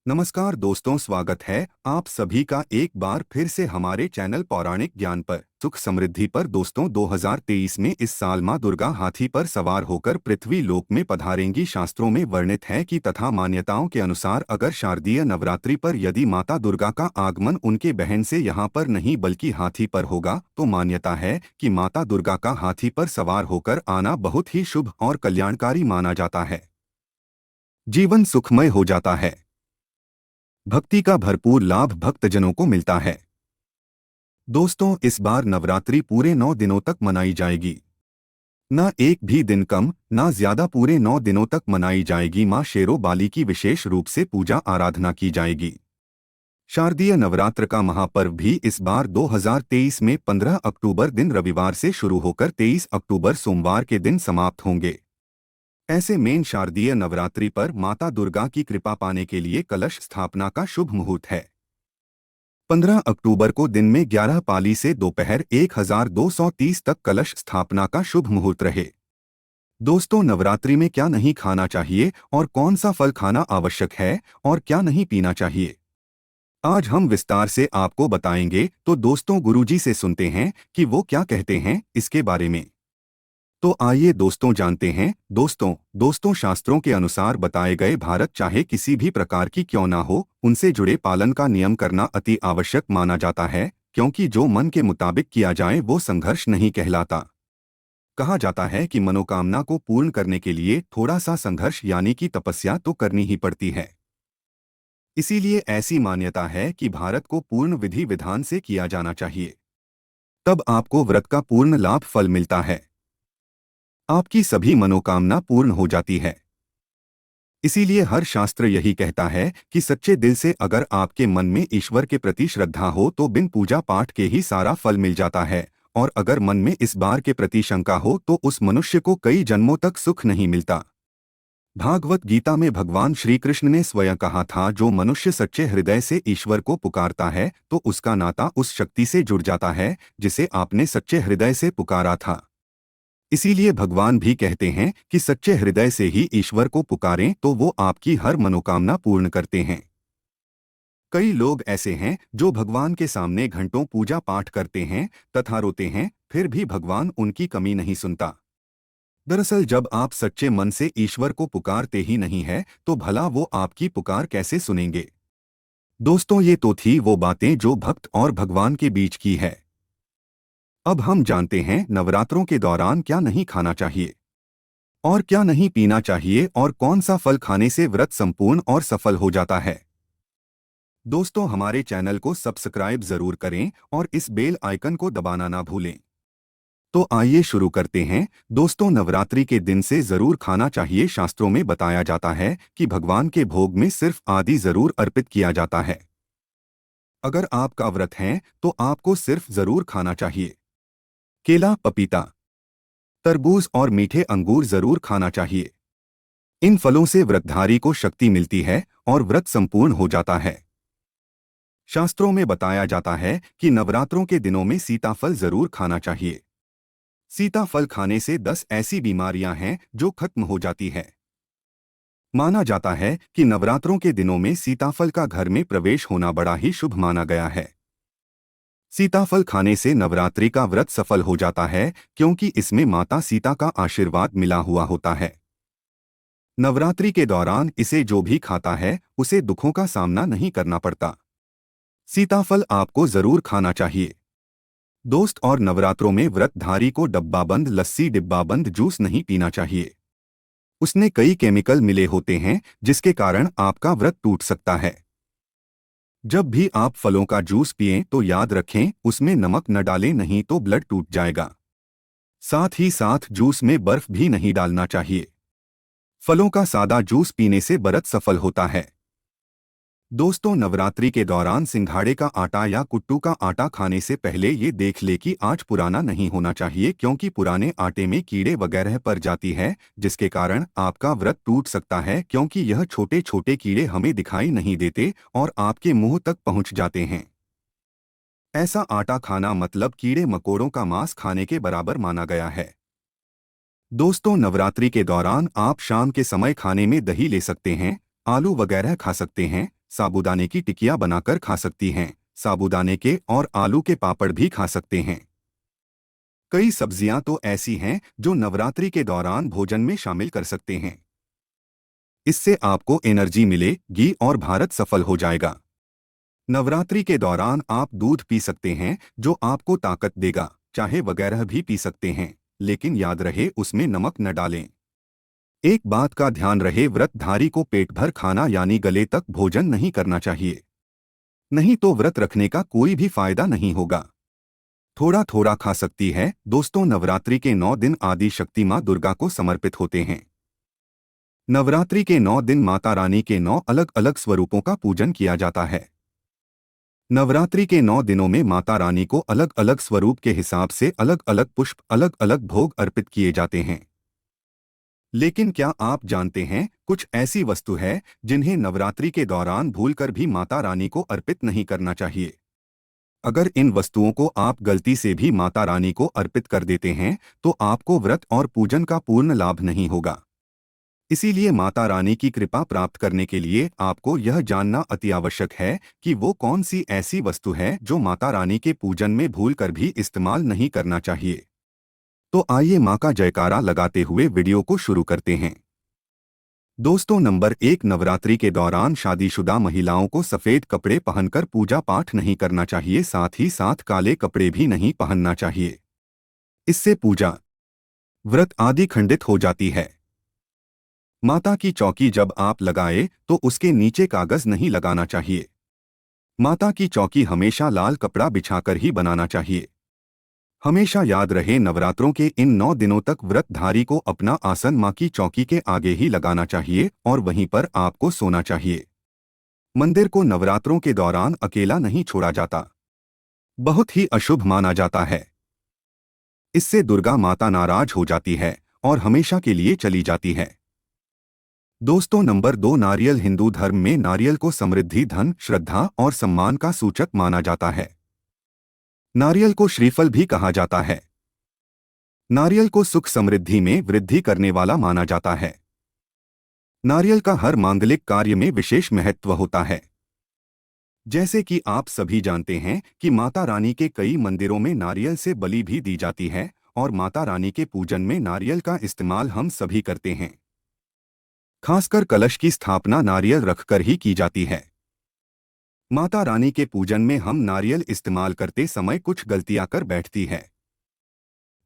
नमस्कार दोस्तों, स्वागत है आप सभी का एक बार फिर से हमारे चैनल पौराणिक ज्ञान पर सुख समृद्धि पर। दोस्तों, 2023 में इस साल मां दुर्गा हाथी पर सवार होकर पृथ्वी लोक में पधारेंगी। शास्त्रों में वर्णित है कि तथा मान्यताओं के अनुसार अगर शारदीय नवरात्रि पर यदि माता दुर्गा का आगमन उनके बहन से यहाँ पर नहीं बल्कि हाथी पर होगा तो मान्यता है कि माता दुर्गा का हाथी पर सवार होकर आना बहुत ही शुभ और कल्याणकारी माना जाता है। जीवन सुखमय हो जाता है। भक्ति का भरपूर लाभ भक्तजनों को मिलता है। दोस्तों, इस बार नवरात्रि पूरे 9 दिनों तक मनाई जाएगी। न एक भी दिन कम न ज्यादा, पूरे 9 दिनों तक मनाई जाएगी। मां शेरो बाली की विशेष रूप से पूजा आराधना की जाएगी। शारदीय नवरात्र का महापर्व भी इस बार 2023 में 15 अक्टूबर दिन रविवार से शुरू होकर 23 अक्टूबर सोमवार के दिन समाप्त होंगे। ऐसे में शारदीय नवरात्रि पर माता दुर्गा की कृपा पाने के लिए कलश स्थापना का शुभ मुहूर्त है। 15 अक्टूबर को दिन में 11 पाली से दोपहर 1230 तक कलश स्थापना का शुभ मुहूर्त रहे। दोस्तों, नवरात्रि में क्या नहीं खाना चाहिए और कौन सा फल खाना आवश्यक है और क्या नहीं पीना चाहिए, आज हम विस्तार से आपको बताएंगे। तो दोस्तों, गुरुजी से सुनते हैं कि वो क्या कहते हैं इसके बारे में। तो आइए दोस्तों जानते हैं। दोस्तों शास्त्रों के अनुसार बताए गए भारत चाहे किसी भी प्रकार की क्यों ना हो, उनसे जुड़े पालन का नियम करना अति आवश्यक माना जाता है, क्योंकि जो मन के मुताबिक किया जाए वो संघर्ष नहीं कहलाता। कहा जाता है कि मनोकामना को पूर्ण करने के लिए थोड़ा सा संघर्ष यानी कि तपस्या तो करनी ही पड़ती है। इसीलिए ऐसी मान्यता है कि भारत को पूर्ण विधि विधान से किया जाना चाहिए, तब आपको व्रत का पूर्ण लाभ फल मिलता है, आपकी सभी मनोकामना पूर्ण हो जाती है। इसीलिए हर शास्त्र यही कहता है कि सच्चे दिल से अगर आपके मन में ईश्वर के प्रति श्रद्धा हो तो बिन पूजा पाठ के ही सारा फल मिल जाता है, और अगर मन में इस बार के प्रति शंका हो तो उस मनुष्य को कई जन्मों तक सुख नहीं मिलता। भागवत गीता में भगवान श्री कृष्ण ने स्वयं कहा था, जो मनुष्य सच्चे हृदय से ईश्वर को पुकारता है तो उसका नाता उस शक्ति से जुड़ जाता है जिसे आपने सच्चे हृदय से पुकारा था। इसीलिए भगवान भी कहते हैं कि सच्चे हृदय से ही ईश्वर को पुकारें तो वो आपकी हर मनोकामना पूर्ण करते हैं। कई लोग ऐसे हैं जो भगवान के सामने घंटों पूजा पाठ करते हैं तथा रोते हैं, फिर भी भगवान उनकी कमी नहीं सुनता। दरअसल जब आप सच्चे मन से ईश्वर को पुकारते ही नहीं है तो भला वो आपकी पुकार कैसे सुनेंगे। दोस्तों, ये तो थी वो बातें जो भक्त और भगवान के बीच की है। अब हम जानते हैं नवरात्रों के दौरान क्या नहीं खाना चाहिए और क्या नहीं पीना चाहिए और कौन सा फल खाने से व्रत संपूर्ण और सफल हो जाता है। दोस्तों, हमारे चैनल को सब्सक्राइब जरूर करें और इस बेल आइकन को दबाना ना भूलें। तो आइए शुरू करते हैं। दोस्तों, नवरात्रि के दिन से जरूर खाना चाहिए। शास्त्रों में बताया जाता है कि भगवान के भोग में सिर्फ आदि जरूर अर्पित किया जाता है। अगर आपका व्रत है तो आपको सिर्फ जरूर खाना चाहिए। केला, पपीता, तरबूज और मीठे अंगूर जरूर खाना चाहिए। इन फलों से व्रतधारी को शक्ति मिलती है और व्रत संपूर्ण हो जाता है। शास्त्रों में बताया जाता है कि नवरात्रों के दिनों में सीताफल जरूर खाना चाहिए। सीताफल खाने से 10 ऐसी बीमारियां हैं जो खत्म हो जाती है। माना जाता है कि नवरात्रों के दिनों में सीताफल का घर में प्रवेश होना बड़ा ही शुभ माना गया है। सीताफल खाने से नवरात्रि का व्रत सफल हो जाता है, क्योंकि इसमें माता सीता का आशीर्वाद मिला हुआ होता है। नवरात्रि के दौरान इसे जो भी खाता है उसे दुखों का सामना नहीं करना पड़ता। सीताफल आपको जरूर खाना चाहिए। दोस्त, और नवरात्रों में व्रतधारी को डब्बाबंद लस्सी, डिब्बाबंद जूस नहीं पीना चाहिए। उसमें कई केमिकल मिले होते हैं जिसके कारण आपका व्रत टूट सकता है। जब भी आप फलों का जूस पिएं तो याद रखें उसमें नमक न डालें, नहीं तो ब्लड टूट जाएगा। साथ ही साथ जूस में बर्फ भी नहीं डालना चाहिए। फलों का सादा जूस पीने से व्रत सफल होता है। दोस्तों, नवरात्रि के दौरान सिंघाड़े का आटा या कुट्टू का आटा खाने से पहले ये देख ले कि आज पुराना नहीं होना चाहिए, क्योंकि पुराने आटे में कीड़े वगैरह पड़ जाती है जिसके कारण आपका व्रत टूट सकता है, क्योंकि यह छोटे छोटे कीड़े हमें दिखाई नहीं देते और आपके मुंह तक पहुंच जाते हैं। ऐसा आटा खाना मतलब कीड़े मकोड़ों का मांस खाने के बराबर माना गया है। दोस्तों, नवरात्रि के दौरान आप शाम के समय खाने में दही ले सकते हैं, आलू वगैरह खा सकते हैं, साबूदाने की टिकिया बनाकर खा सकती हैं। साबूदाने के और आलू के पापड़ भी खा सकते हैं। कई सब्जियां तो ऐसी हैं जो नवरात्रि के दौरान भोजन में शामिल कर सकते हैं। इससे आपको एनर्जी मिलेगी और भारत सफल हो जाएगा। नवरात्रि के दौरान आप दूध पी सकते हैं जो आपको ताकत देगा। चाहे वगैरह भी पी सकते हैं, लेकिन याद रहे उसमें नमक न डालें। एक बात का ध्यान रहे, व्रतधारी को पेट भर खाना यानी गले तक भोजन नहीं करना चाहिए, नहीं तो व्रत रखने का कोई भी फायदा नहीं होगा। थोड़ा थोड़ा खा सकती है। दोस्तों, नवरात्रि के 9 दिन आदि शक्ति माँ दुर्गा को समर्पित होते हैं। नवरात्रि के 9 दिन माता रानी के 9 अलग अलग स्वरूपों का पूजन किया जाता है। नवरात्रि के 9 दिनों में माता रानी को अलग अलग स्वरूप के हिसाब से अलग अलग पुष्प, अलग अलग भोग अर्पित किए जाते हैं। लेकिन क्या आप जानते हैं, कुछ ऐसी वस्तु है जिन्हें नवरात्रि के दौरान भूलकर भी माता रानी को अर्पित नहीं करना चाहिए। अगर इन वस्तुओं को आप गलती से भी माता रानी को अर्पित कर देते हैं तो आपको व्रत और पूजन का पूर्ण लाभ नहीं होगा। इसीलिए माता रानी की कृपा प्राप्त करने के लिए आपको यह जानना अति आवश्यक है कि वो कौन सी ऐसी वस्तु है जो माता रानी के पूजन में भूलकर भी इस्तेमाल नहीं करना चाहिए। तो आइए मां का जयकारा लगाते हुए वीडियो को शुरू करते हैं। दोस्तों, नंबर 1, नवरात्रि के दौरान शादीशुदा महिलाओं को सफेद कपड़े पहनकर पूजा पाठ नहीं करना चाहिए, साथ ही साथ काले कपड़े भी नहीं पहनना चाहिए। इससे पूजा, व्रत आदि खंडित हो जाती है। माता की चौकी जब आप लगाए तो उसके नीचे कागज नहीं लगाना चाहिए। माता की चौकी हमेशा लाल कपड़ा बिछाकर ही बनाना चाहिए। हमेशा याद रहे, नवरात्रों के इन 9 दिनों तक व्रतधारी को अपना आसन मां की चौकी के आगे ही लगाना चाहिए और वहीं पर आपको सोना चाहिए। मंदिर को नवरात्रों के दौरान अकेला नहीं छोड़ा जाता, बहुत ही अशुभ माना जाता है। इससे दुर्गा माता नाराज हो जाती है और हमेशा के लिए चली जाती है। दोस्तों, नंबर 2, नारियल। हिंदू धर्म में नारियल को समृद्धि, धन, श्रद्धा और सम्मान का सूचक माना जाता है। नारियल को श्रीफल भी कहा जाता है। नारियल को सुख समृद्धि में वृद्धि करने वाला माना जाता है। नारियल का हर मांगलिक कार्य में विशेष महत्व होता है। जैसे कि आप सभी जानते हैं कि माता रानी के कई मंदिरों में नारियल से बलि भी दी जाती है और माता रानी के पूजन में नारियल का इस्तेमाल हम सभी करते हैं। खासकर कलश की स्थापना नारियल रखकर ही की जाती है। माता रानी के पूजन में हम नारियल इस्तेमाल करते समय कुछ गलतियां कर बैठती है।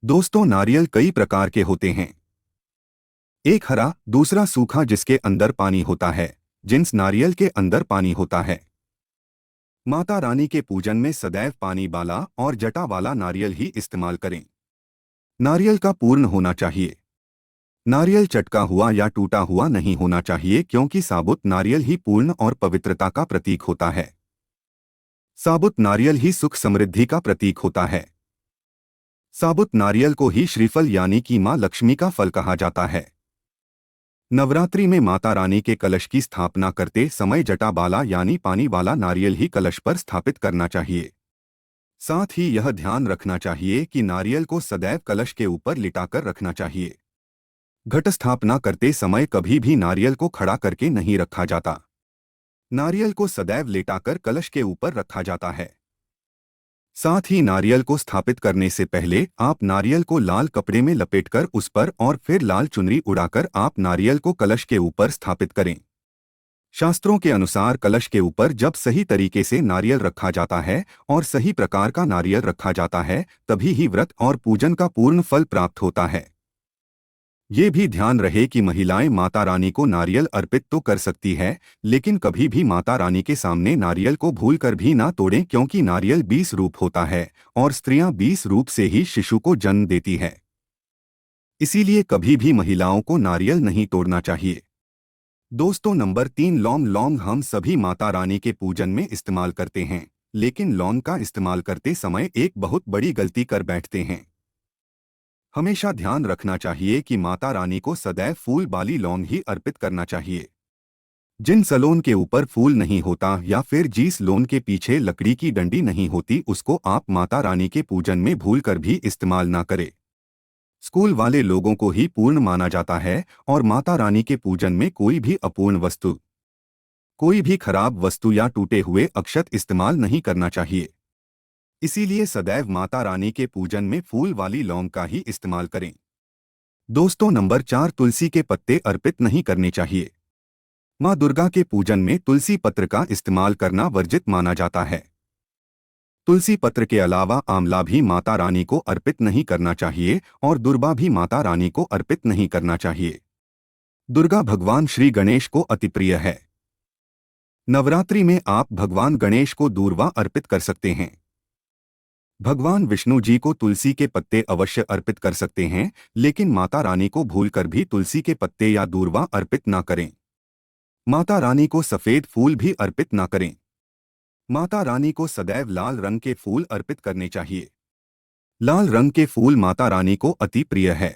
दोस्तों, नारियल कई प्रकार के होते हैं। एक हरा, दूसरा सूखा जिसके अंदर पानी होता है, जिन्स नारियल के अंदर पानी होता है। माता रानी के पूजन में सदैव पानी वाला और जटा वाला नारियल ही इस्तेमाल करें। नारियल का पूर्ण होना चाहिए। नारियल चटका हुआ या टूटा हुआ नहीं होना चाहिए, क्योंकि साबुत नारियल ही पूर्ण और पवित्रता का प्रतीक होता है। साबुत नारियल ही सुख समृद्धि का प्रतीक होता है। साबुत नारियल को ही श्रीफल यानी कि मां लक्ष्मी का फल कहा जाता है। नवरात्रि में माता रानी के कलश की स्थापना करते समय जटा वाला यानी पानी वाला नारियल ही कलश पर स्थापित करना चाहिए। साथ ही यह ध्यान रखना चाहिए कि नारियल को सदैव कलश के ऊपर लिटाकर रखना चाहिए। घट स्थापना करते समय कभी भी नारियल को खड़ा करके नहीं रखा जाता। नारियल को सदैव लेटाकर कलश के ऊपर रखा जाता है। साथ ही नारियल को स्थापित करने से पहले आप नारियल को लाल कपड़े में लपेटकर उस पर और फिर लाल चुनरी उड़ाकर आप नारियल को कलश के ऊपर स्थापित करें। शास्त्रों के अनुसार कलश के ऊपर जब सही तरीके से नारियल रखा जाता है और सही प्रकार का नारियल रखा जाता है, तभी ही व्रत और पूजन का पूर्ण फल प्राप्त होता है। ये भी ध्यान रहे कि महिलाएं माता रानी को नारियल अर्पित तो कर सकती है, लेकिन कभी भी माता रानी के सामने नारियल को भूलकर भी ना तोड़ें, क्योंकि नारियल 20 रूप होता है और स्त्रियां 20 रूप से ही शिशु को जन्म देती है। इसीलिए कभी भी महिलाओं को नारियल नहीं तोड़ना चाहिए। दोस्तों, नंबर 3, लौंग। लौंग हम सभी माता रानी के पूजन में इस्तेमाल करते हैं, लेकिन लौंग का इस्तेमाल करते समय एक बहुत बड़ी गलती कर बैठते हैं। हमेशा ध्यान रखना चाहिए कि माता रानी को सदैव फूल वाली लौंग ही अर्पित करना चाहिए। जिन सलोन के ऊपर फूल नहीं होता या फिर जिस लोन के पीछे लकड़ी की डंडी नहीं होती, उसको आप माता रानी के पूजन में भूलकर भी इस्तेमाल ना करें। स्कूल वाले लोगों को ही पूर्ण माना जाता है और माता रानी के पूजन में कोई भी अपूर्ण वस्तु कोई भी खराब वस्तु या टूटे हुए अक्षत इस्तेमाल नहीं करना चाहिए। इसीलिए सदैव माता रानी के पूजन में फूल वाली लौंग का ही इस्तेमाल करें। दोस्तों, नंबर 4, तुलसी के पत्ते अर्पित नहीं करने चाहिए। मां दुर्गा के पूजन में तुलसी पत्र का इस्तेमाल करना वर्जित माना जाता है। तुलसी पत्र के अलावा आंवला भी माता रानी को अर्पित नहीं करना चाहिए और दूर्वा भी माता रानी को अर्पित नहीं करना चाहिए। दुर्गा भगवान श्री गणेश को अति प्रिय है। नवरात्रि में आप भगवान गणेश को दूर्वा अर्पित कर सकते हैं। भगवान विष्णु जी को तुलसी के पत्ते अवश्य अर्पित कर सकते हैं, लेकिन माता रानी को भूलकर भी तुलसी के पत्ते या दूर्वा अर्पित न करें। माता रानी को सफेद फूल भी अर्पित न करें। माता रानी को सदैव लाल रंग के फूल अर्पित करने चाहिए। लाल रंग के फूल माता रानी को अति प्रिय है।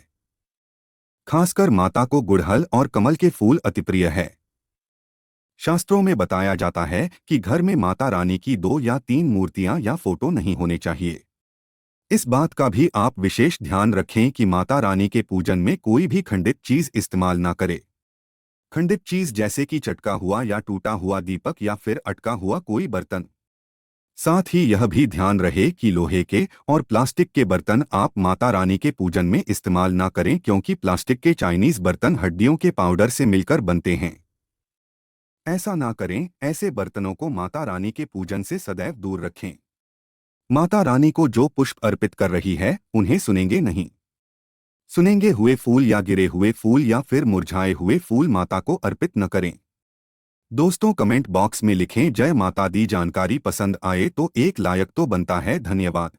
खासकर माता को गुड़हल और कमल के फूल अति प्रिय है। शास्त्रों में बताया जाता है कि घर में माता रानी की 2 या 3 मूर्तियां या फोटो नहीं होने चाहिए। इस बात का भी आप विशेष ध्यान रखें कि माता रानी के पूजन में कोई भी खंडित चीज इस्तेमाल ना करे। खंडित चीज जैसे कि चटका हुआ या टूटा हुआ दीपक या फिर अटका हुआ कोई बर्तन। साथ ही यह भी ध्यान रहे कि लोहे के और प्लास्टिक के बर्तन आप माता रानी के पूजन में इस्तेमाल ना करें, क्योंकि प्लास्टिक के चाइनीज बर्तन हड्डियों के पाउडर से मिलकर बनते हैं। ऐसा ना करें। ऐसे बर्तनों को माता रानी के पूजन से सदैव दूर रखें। माता रानी को जो पुष्प अर्पित कर रही है उन्हें सुनेंगे नहीं। सुनेंगे हुए फूल या गिरे हुए फूल या फिर मुरझाए हुए फूल माता को अर्पित न करें। दोस्तों, कमेंट बॉक्स में लिखें जय माता दी। जानकारी पसंद आए तो एक लाइक तो बनता है। धन्यवाद।